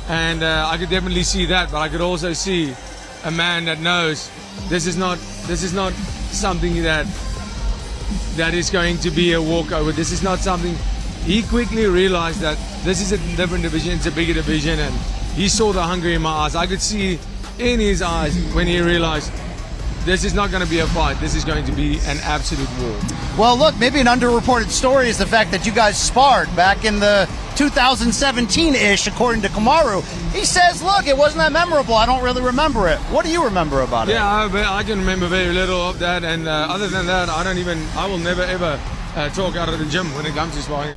And I could definitely see that, but I could also see a man that knows this is not something that is going to be a walkover. This is not something. He quickly realized that this is a different division, it's a bigger division, and he saw the hunger in my eyes. I could see in his eyes when he realized this is not going to be a fight. This is going to be an absolute war. Well, look, maybe an underreported story is the fact that you guys sparred back in the 2017-ish, according to Kamaru. He says, look, it wasn't that memorable. I don't really remember it. What do you remember about it? Yeah, I can remember very little of that, and other than that, I will never ever talk out of the gym when it comes to sparring.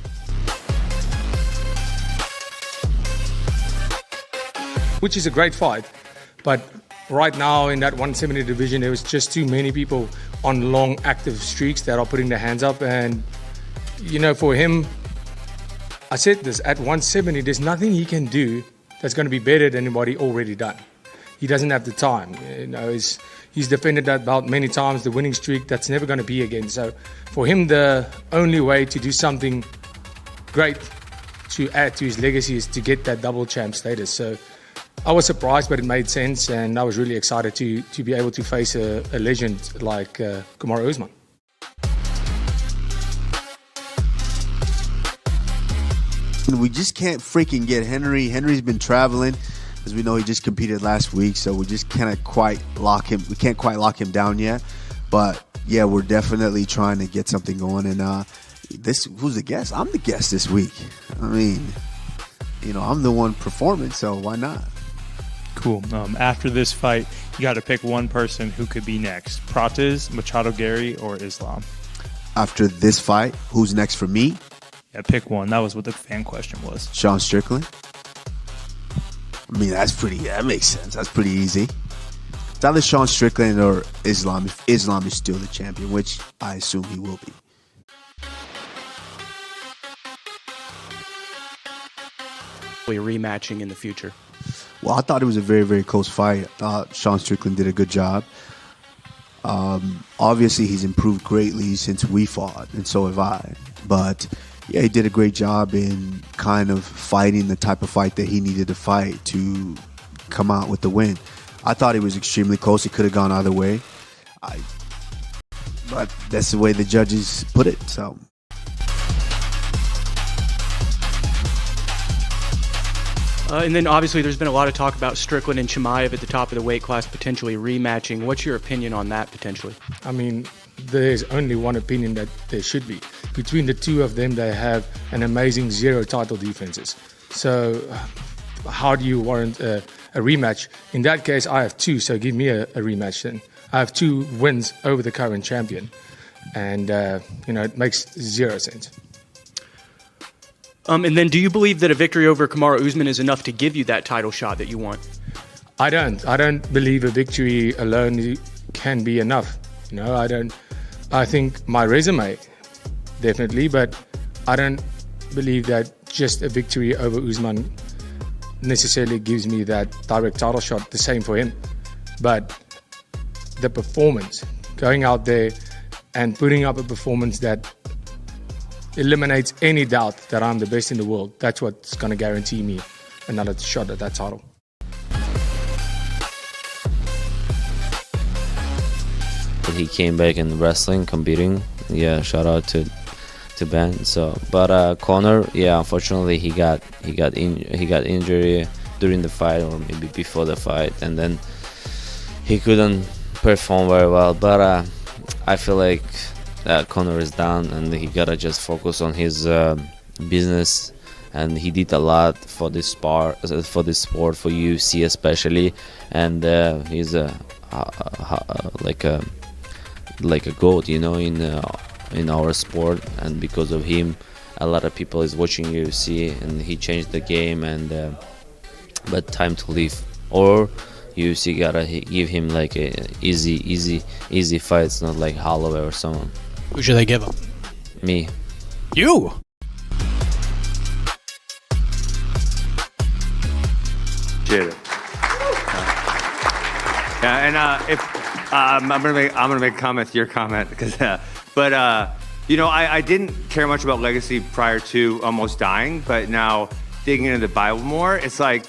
Which is a great fight, but right now in that 170 division, there was just too many people on long active streaks that are putting their hands up. And, you know, for him, I said this, at 170, there's nothing he can do that's going to be better than what he already done. He doesn't have the time. You know, he's defended that belt many times, the winning streak, that's never going to be again. So for him, the only way to do something great to add to his legacy is to get that double champ status. So I was surprised, but it made sense, and I was really excited to be able to face a legend like Kamaru Usman. We just can't freaking get Henry. Henry's been traveling. As we know, he just competed last week, so we just can't quite lock him. We can't quite lock him down yet. But yeah, we're definitely trying to get something going. And who's the guest? I'm the guest this week. I mean, you know, I'm the one performing, so why not? Cool. After this fight, you got to pick one person who could be next: Prates, Machado Gary, or Islam. After this fight, who's next for me? Yeah, pick one. That was what the fan question was. Sean Strickland. I mean, that makes sense. That's pretty easy. It's either Sean Strickland or Islam, if Islam is still the champion, which I assume he will be. Rematching in the future. Well, I thought it was a very, very close fight. I thought Sean Strickland did a good job. Obviously, he's improved greatly since we fought, and so have I. But yeah, he did a great job in kind of fighting the type of fight that he needed to fight to come out with the win. I thought it was extremely close. It could have gone either way. But that's the way the judges put it, so. And then obviously there's been a lot of talk about Strickland and Chimaev at the top of the weight class potentially rematching. What's your opinion on that potentially? I mean, there's only one opinion that there should be. Between the two of them, they have an amazing 0 title defenses. So how do you warrant a rematch? In that case, I have 2, so give me a rematch then. I have 2 wins over the current champion. And, you know, it makes 0 sense. And then do you believe that a victory over Kamaru Usman is enough to give you that title shot that you want? I don't believe a victory alone can be enough. You know, I think my resume, definitely, but I don't believe that just a victory over Usman necessarily gives me that direct title shot. The same for him. But the performance, going out there and putting up a performance that eliminates any doubt that I'm the best in the world, that's what's going to guarantee me another shot at that title. He came back in wrestling, competing. Yeah, shout out to Ben. So, but Conor, yeah, unfortunately he got injury during the fight or maybe before the fight, and then he couldn't perform very well. But I feel like Conor is down, and he gotta just focus on his business. And he did a lot for this sport, for UFC especially. And he's like a goat, you know, in our sport. And because of him, a lot of people is watching UFC, and he changed the game. And but time to leave, or UFC gotta give him like a easy fights, not like Holloway or someone. Who should they give him? Me. You? Yeah, and if I'm gonna make a comment to your comment, because you know, I didn't care much about legacy prior to almost dying, but now digging into the Bible more, it's like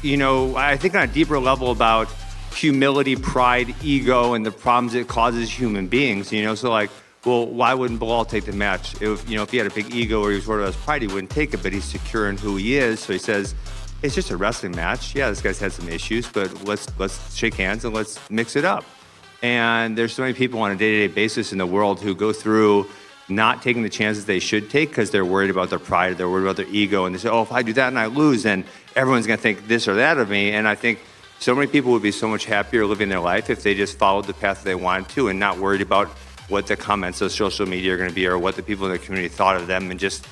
I think on a deeper level about humility, pride, ego, and the problems it causes human beings. So like, well, why wouldn't Belal take the match? If he had a big ego or he was worried about his pride, he wouldn't take it. But he's secure in who he is, so he says, it's just a wrestling match. Yeah, this guy's had some issues, but let's shake hands and let's mix it up. And there's so many people on a day-to-day basis in the world who go through not taking the chances they should take because they're worried about their pride, they're worried about their ego, and they say, oh, if I do that and I lose, then everyone's going to think this or that of me. And I think so many people would be so much happier living their life if they just followed the path they wanted to and not worried about what the comments of social media are going to be or what the people in the community thought of them, and just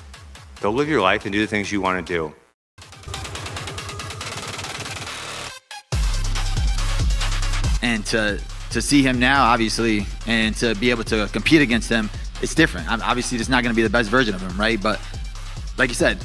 go live your life and do the things you want to do. And to see him now, obviously, and to be able to compete against him, it's different. Obviously, it's not going to be the best version of him, right? But like you said,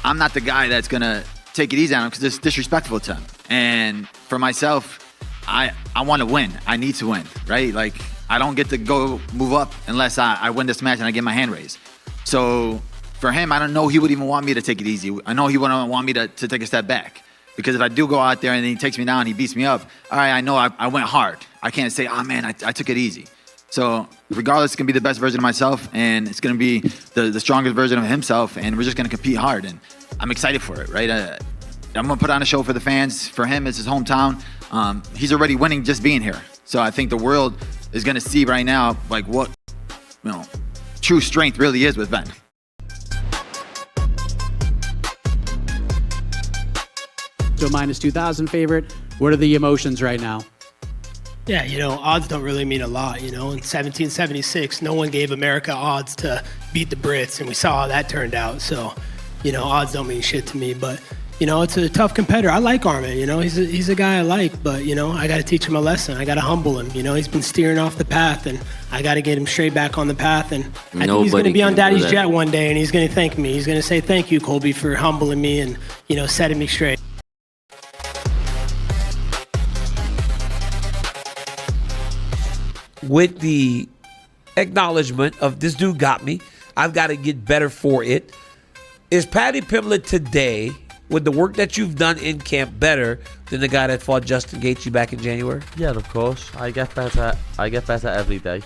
I'm not the guy that's going to take it easy on him because it's disrespectful to him. And for myself, I want to win. I need to win, right? Like, I don't get to go move up unless I win this match and I get my hand raised. So for him, I don't know he would even want me to take it easy. I know he wouldn't want me to take a step back. Because if I do go out there and then he takes me down and he beats me up, all right, I know I went hard. I can't say, oh man, I took it easy. So regardless, it's going to be the best version of myself, and it's going to be the strongest version of himself, and we're just going to compete hard. And I'm excited for it, right? I'm going to put on a show for the fans. For him, it's his hometown. He's already winning just being here. So I think the world is going to see right now like what true strength really is with Ben. So minus 2,000 favorite. What are the emotions right now? Yeah, odds don't really mean a lot. In 1776, no one gave America odds to beat the Brits, and we saw how that turned out. So, odds don't mean shit to me. But, it's a tough competitor. I like Arman. He's a guy I like, but, I got to teach him a lesson. I got to humble him. He's been steering off the path, and I got to get him straight back on the path. And I think he's going to be on Daddy's jet one day, and he's going to thank me. He's going to say, thank you, Colby, for humbling me and, setting me straight. With the acknowledgement of this dude got me, I've got to get better for it. Is Paddy Pimblett today, with the work that you've done in camp, better than the guy that fought Justin Gaethje back in January? Yeah, of course. I get better every day.